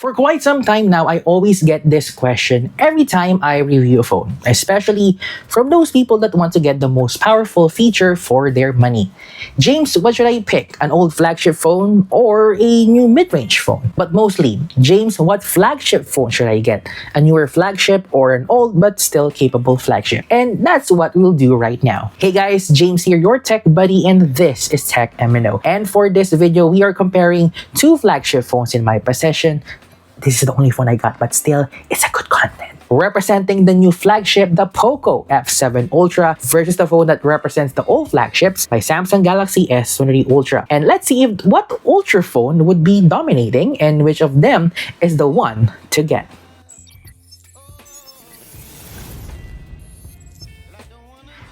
For quite some time now, I always get this question every time I review a phone, especially from those people that want to get the most powerful feature for their money. James, what should I pick? An old flagship phone or a new mid-range phone? But mostly, James, what flagship phone should I get? A newer flagship or an old but still capable flagship? And that's what we'll do right now. Hey guys, James here, your tech buddy, and this is Tech M.N.O. And for this video, we are comparing two flagship phones in my possession. This is the only phone I got, but still, it's a good content. Representing the new flagship, the Poco F7 Ultra versus the phone that represents the old flagships by Samsung Galaxy S23 Ultra. And let's see if what Ultra phone would be dominating and which of them is the one to get.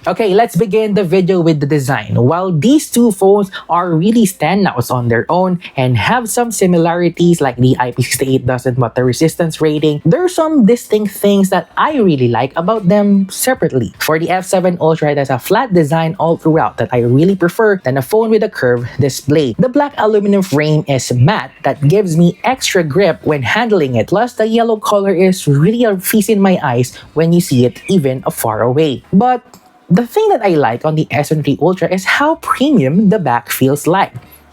Okay, let's begin the video with the design. While these two phones are really standouts on their own and have some similarities like the IP68 doesn't water resistance rating, there are some distinct things that I really like about them separately. For the F7 Ultra, it has a flat design all throughout that I really prefer than a phone with a curved display. The black aluminum frame is matte that gives me extra grip when handling it. Plus, the yellow color is really a feast in my eyes when you see it even far away. But the thing that I like on the S23 Ultra is how premium the back feels like.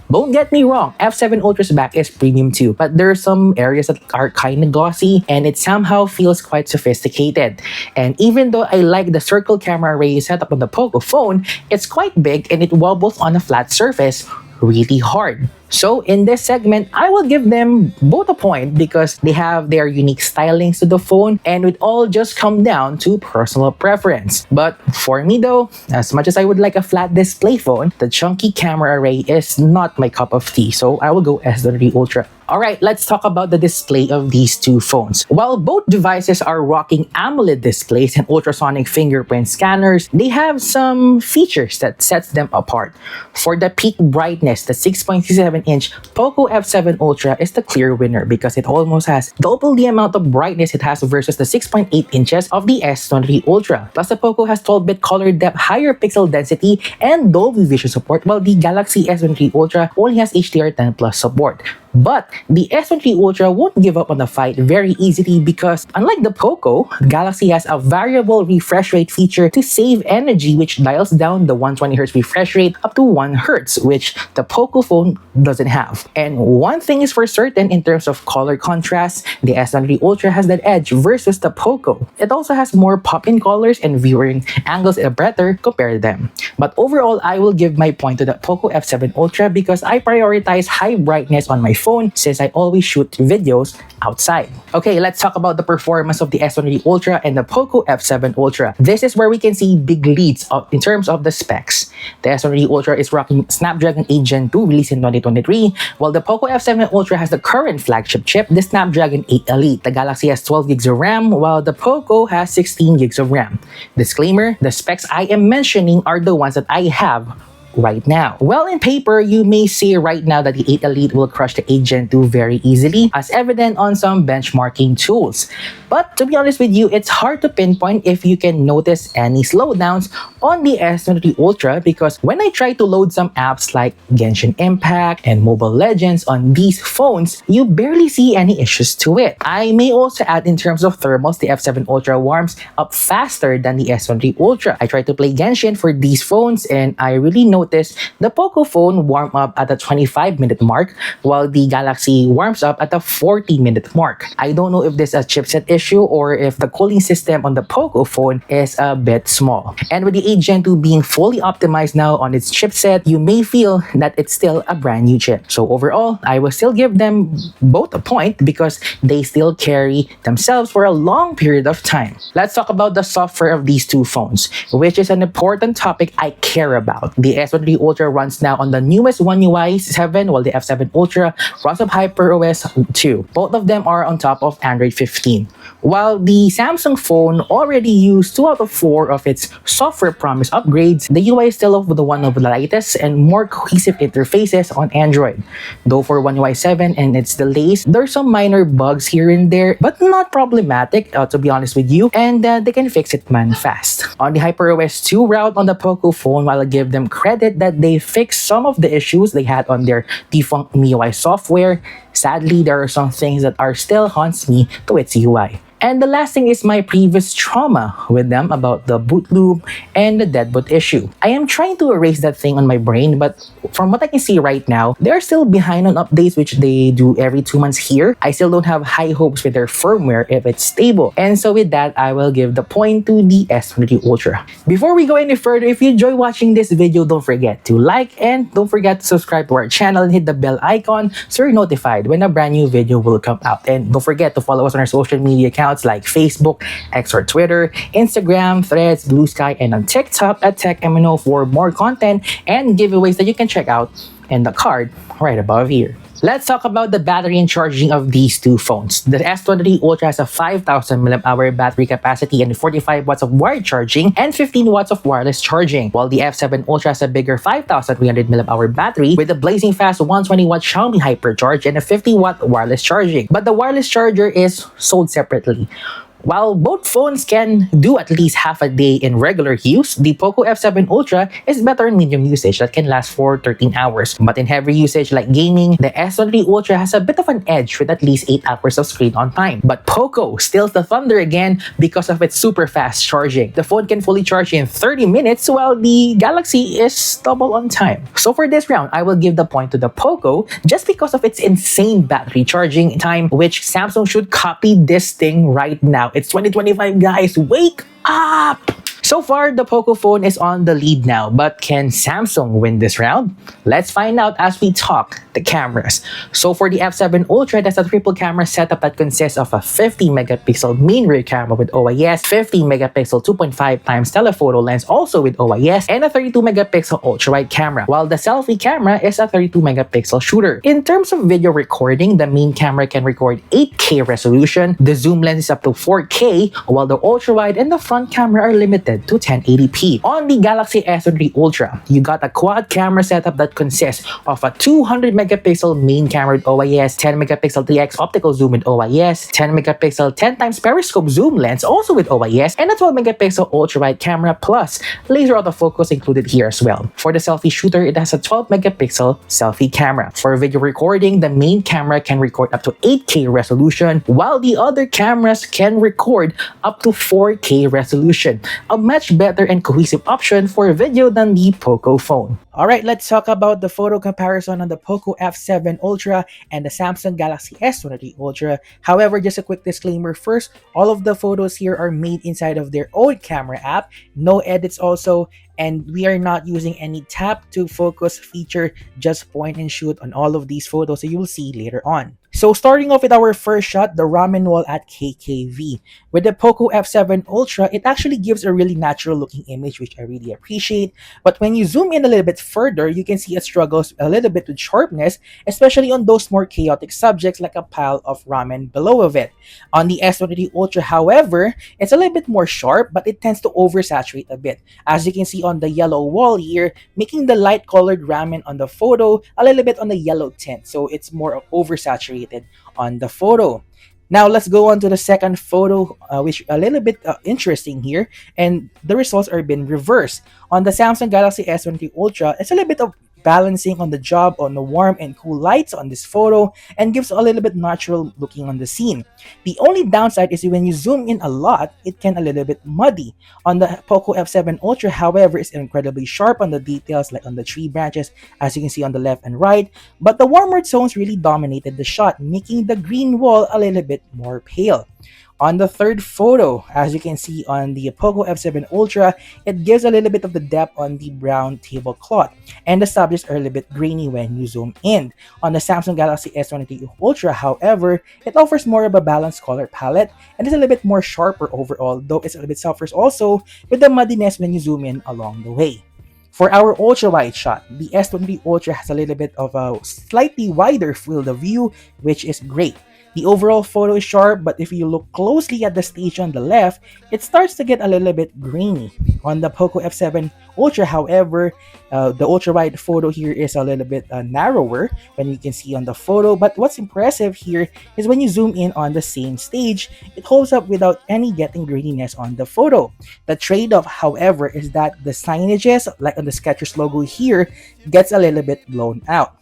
Don't get me wrong, F7 Ultra's back is premium too, but there are some areas that are kind of glossy and it somehow feels quite sophisticated. And even though I like the circle camera array setup on the Poco phone, it's quite big and it wobbles on a flat surface really hard. So in this segment, I will give them both a point because they have their unique stylings to the phone and it all just come down to personal preference. But for me though, as much as I would like a flat display phone, the chunky camera array is not my cup of tea, so I will go S23 Ultra. Alright, let's talk about the display of these two phones. While both devices are rocking AMOLED displays and ultrasonic fingerprint scanners, they have some features that sets them apart. For the peak brightness, the 6.67-inch Poco F7 Ultra is the clear winner because it almost has double the amount of brightness it has versus the 6.8 inches of the S23 Ultra. Plus, the Poco has 12-bit color depth, higher pixel density, and Dolby Vision support, while the Galaxy S23 Ultra only has HDR10 Plus support. But the S23 Ultra won't give up on the fight very easily because unlike the Poco, Galaxy has a variable refresh rate feature to save energy which dials down the 120Hz refresh rate up to 1Hz, which the Poco phone doesn't have. And one thing is for certain in terms of color contrast, the S23 Ultra has that edge versus the Poco. It also has more pop-in colors and viewing angles are better compared to them. But overall, I will give my point to the Poco F7 Ultra because I prioritize high brightness on my phone since I always shoot videos outside. Okay, let's talk about the performance of the S23 Ultra and the Poco F7 Ultra. This is where we can see big leads in terms of the specs. The S23 Ultra is rocking Snapdragon 8 Gen 2 released in 2023, while the Poco F7 Ultra has the current flagship chip, the Snapdragon 8 Elite. The Galaxy has 12 gigs of RAM, while the Poco has 16 gigs of RAM. Disclaimer, the specs I am mentioning are the ones that I have right now. Well, in paper, you may say right now that the 8 Elite will crush the 8 Gen 2 very easily, as evident on some benchmarking tools. But to be honest with you, it's hard to pinpoint if you can notice any slowdowns on the S23 Ultra because when I try to load some apps like Genshin Impact and Mobile Legends on these phones, you barely see any issues to it. I may also add in terms of thermals, the F7 Ultra warms up faster than the S23 Ultra. I tried to play Genshin for these phones and I really noticed the Poco phone warm up at the 25-minute mark while the Galaxy warms up at the 40-minute mark. I don't know if this is a chipset issue or if the cooling system on the Poco phone is a bit small. And with the 8 Gen 2 being fully optimized now on its chipset, you may feel that it's still a brand new chip. So overall, I will still give them both a point because they still carry themselves for a long period of time. Let's talk about the software of these two phones, which is an important topic I care about. The S23 Ultra runs now on the newest One UI 7, while the F7 Ultra runs on HyperOS 2. Both of them are on top of Android 15. While the Samsung phone already used 2 out of 4 of its software promise upgrades, the UI is still one of the lightest and more cohesive interfaces on Android. Though for One UI 7 and its delays, there's some minor bugs here and there, but not problematic to be honest with you, and they can fix it man fast. On the HyperOS 2 route on the Poco phone, while I give them credit credit that they fixed some of the issues they had on their defunct MIUI software. Sadly, there are some things that are still haunts me to its UI. And the last thing is my previous trauma with them about the boot loop and the dead boot issue. I am trying to erase that thing on my brain, but from what I can see right now, they're still behind on updates, which they do every 2 months here. I still don't have high hopes with their firmware if it's stable. And so with that, I will give the point to the S23 Ultra. Before we go any further, if you enjoy watching this video, don't forget to like and don't forget to subscribe to our channel and hit the bell icon so you're notified when a brand new video will come out. And don't forget to follow us on our social media accounts like Facebook, X or Twitter, Instagram, Threads, Blue Sky, and on TikTok at M.N.O for more content and giveaways that you can check out in the card right above here. Let's talk about the battery and charging of these two phones. The S23 Ultra has a 5,000 mAh battery capacity and 45 watts of wired charging and 15 watts of wireless charging, while the F7 Ultra has a bigger 5,300 mAh battery with a blazing fast 120 watt Xiaomi Hypercharge and a 50 watt wireless charging. But the wireless charger is sold separately. While both phones can do at least half a day in regular use, the Poco F7 Ultra is better in medium usage that can last for 13 hours. But in heavy usage like gaming, the S23 Ultra has a bit of an edge with at least 8 hours of screen on time. But Poco steals the thunder again because of its super fast charging. The phone can fully charge in 30 minutes while the Galaxy is double on time. So for this round, I will give the point to the Poco just because of its insane battery charging time, which Samsung should copy this thing right now. It's 2025, guys. Wake up! So far, the Poco phone is on the lead now, but can Samsung win this round? Let's find out as we talk the cameras. So for the F7 Ultra, that's a triple camera setup that consists of a 50 megapixel main rear camera with OIS, 50 megapixel 2.5 times telephoto lens also with OIS, and a 32 megapixel ultra wide camera, while the selfie camera is a 32 megapixel shooter. In terms of video recording, the main camera can record 8K resolution, the zoom lens is up to 4K, while the ultra wide and the front camera are limited to 1080p. On the Galaxy S23 Ultra, you got a quad camera setup that consists of a 200 megapixel main camera with OIS, 10 megapixel 3x optical zoom with OIS, 10 megapixel 10 times periscope zoom lens also with OIS, and a 12 megapixel ultra wide camera plus laser autofocus included here as well. For the selfie shooter, it has a 12 megapixel selfie camera. For video recording, the main camera can record up to 8K resolution, while the other cameras can record up to 4K resolution. A much better and cohesive option for video than the Poco phone. Alright, let's talk about the photo comparison on the Poco F7 Ultra and the Samsung Galaxy S23 Ultra. However, just a quick disclaimer first, all of the photos here are made inside of their own camera app, no edits also, and we are not using any tap to focus feature, just point and shoot on all of these photos, so you will see later on. So starting off with our first shot, the ramen wall at KKV. With the Poco F7 Ultra, it actually gives a really natural looking image, which I really appreciate. But when you zoom in a little bit further, you can see it struggles a little bit with sharpness, especially on those more chaotic subjects like a pile of ramen below of it. On the S23 Ultra, however, it's a little bit more sharp, but it tends to oversaturate a bit. As you can see on the yellow wall here, making the light colored ramen on the photo a little bit on the yellow tint, so it's more oversaturated on the photo. Now let's go on to the second photo, which a little bit interesting here, and the results are been reversed. On the Samsung Galaxy S23 Ultra, it's a little bit of balancing on the job on the warm and cool lights on this photo and gives a little bit natural looking on the scene. The only downside is when you zoom in a lot, it can a little bit muddy. On the Poco F7 Ultra, however, is incredibly sharp on the details like on the tree branches as you can see on the left and right, but the warmer tones really dominated the shot, making the green wall a little bit more pale. On the third photo, as you can see on the Poco F7 Ultra, it gives a little bit of the depth on the brown tablecloth, and the subjects are a little bit grainy when you zoom in. On the Samsung Galaxy S23 Ultra, however, it offers more of a balanced color palette and is a little bit more sharper overall, though it's a little bit suffers also with the muddiness when you zoom in along the way. For our ultra-wide shot, the S23 Ultra has a little bit of a slightly wider field of view, which is great. The overall photo is sharp, but if you look closely at the stage on the left, it starts to get a little bit grainy. On the Poco F7 Ultra, however, the ultra-wide photo here is a little bit narrower when you can see on the photo, but what's impressive here is when you zoom in on the same stage, it holds up without any getting graininess on the photo. The trade-off, however, is that the signages, like on the Skechers logo here, gets a little bit blown out.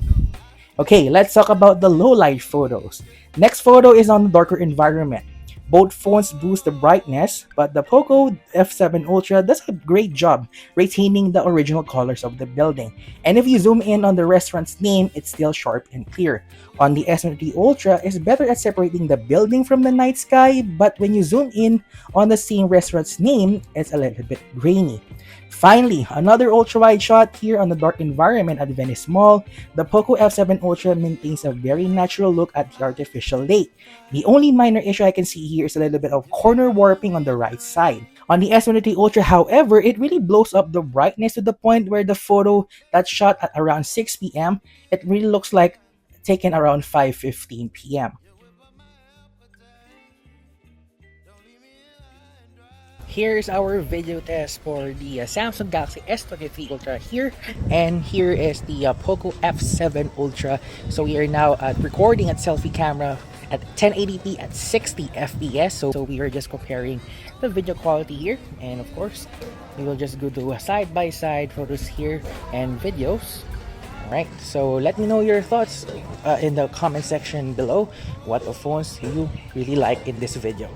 Okay, let's talk about the low light photos. Next photo is on the darker environment. Both phones boost the brightness, but the Poco F7 Ultra does a great job retaining the original colors of the building. And if you zoom in on the restaurant's name, it's still sharp and clear. On the S23 Ultra, it's better at separating the building from the night sky, but when you zoom in on the same restaurant's name, it's a little bit grainy. Finally, another ultra-wide shot here on the dark environment at Venice Mall. The Poco F7 Ultra maintains a very natural look at the artificial lake. The only minor issue I can see here is a little bit of corner warping on the right side. On the S23 Ultra, however, it really blows up the brightness to the point where the photo that's shot at around 6 p.m., it really looks like taken around 5:15 p.m. Here's our video test for the Samsung Galaxy S23 Ultra here, and here is the Poco F7 Ultra. So we are now recording at selfie camera at 1080p at 60 fps. So we are just comparing the video quality here, and of course we will just go to side-by-side photos here and videos. Alright, so let me know your thoughts in the comment section below. What phones you really like in this video?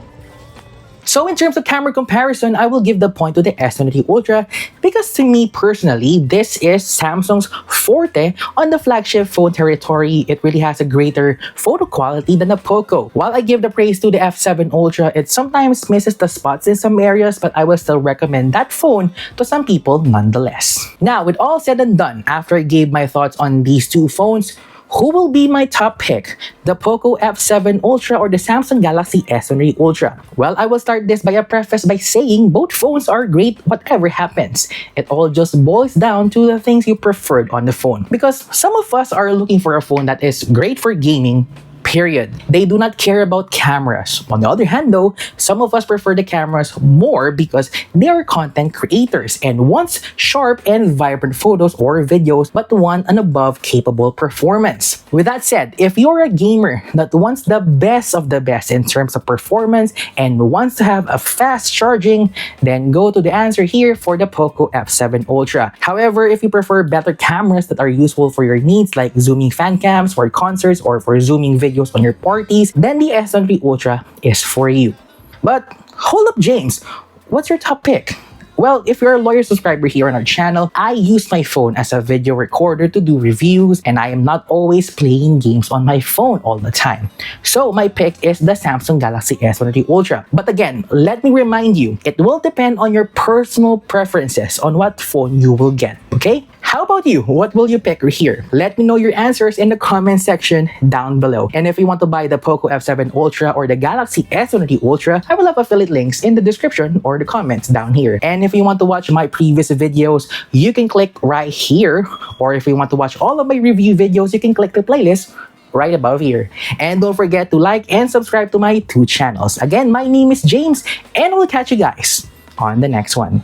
So in terms of camera comparison, I will give the point to the S23 Ultra because to me personally, this is Samsung's forte on the flagship phone territory. It really has a greater photo quality than the Poco. While I give the praise to the F7 Ultra, it sometimes misses the spots in some areas, but I will still recommend that phone to some people nonetheless. Now, with all said and done, after I gave my thoughts on these two phones, who will be my top pick? The Poco F7 Ultra or the Samsung Galaxy S23 Ultra? Well, I will start this by a preface by saying both phones are great whatever happens. It all just boils down to the things you preferred on the phone. Because some of us are looking for a phone that is great for gaming, period. They do not care about cameras. On the other hand though, some of us prefer the cameras more because they are content creators and wants sharp and vibrant photos or videos but want an above capable performance. With that said, if you're a gamer that wants the best of the best in terms of performance and wants to have a fast charging, then go to the answer here for the Poco F7 Ultra. However, if you prefer better cameras that are useful for your needs like zooming fan cams for concerts or for zooming videos on your parties, then the S23 Ultra is for you. But hold up, James, what's your top pick? Well, if you're a loyal subscriber here on our channel, I use my phone as a video recorder to do reviews, and I am not always playing games on my phone all the time. So my pick is the Samsung Galaxy S23 Ultra. But again, let me remind you, it will depend on your personal preferences on what phone you will get, okay? How about you? What will you pick here? Let me know your answers in the comment section down below. And if you want to buy the Poco F7 Ultra or the Galaxy S23 Ultra, I will have affiliate links in the description or the comments down here. And if you want to watch my previous videos, you can click right here. Or if you want to watch all of my review videos, you can click the playlist right above here. And don't forget to like and subscribe to my two channels. Again, my name is James, and we'll catch you guys on the next one.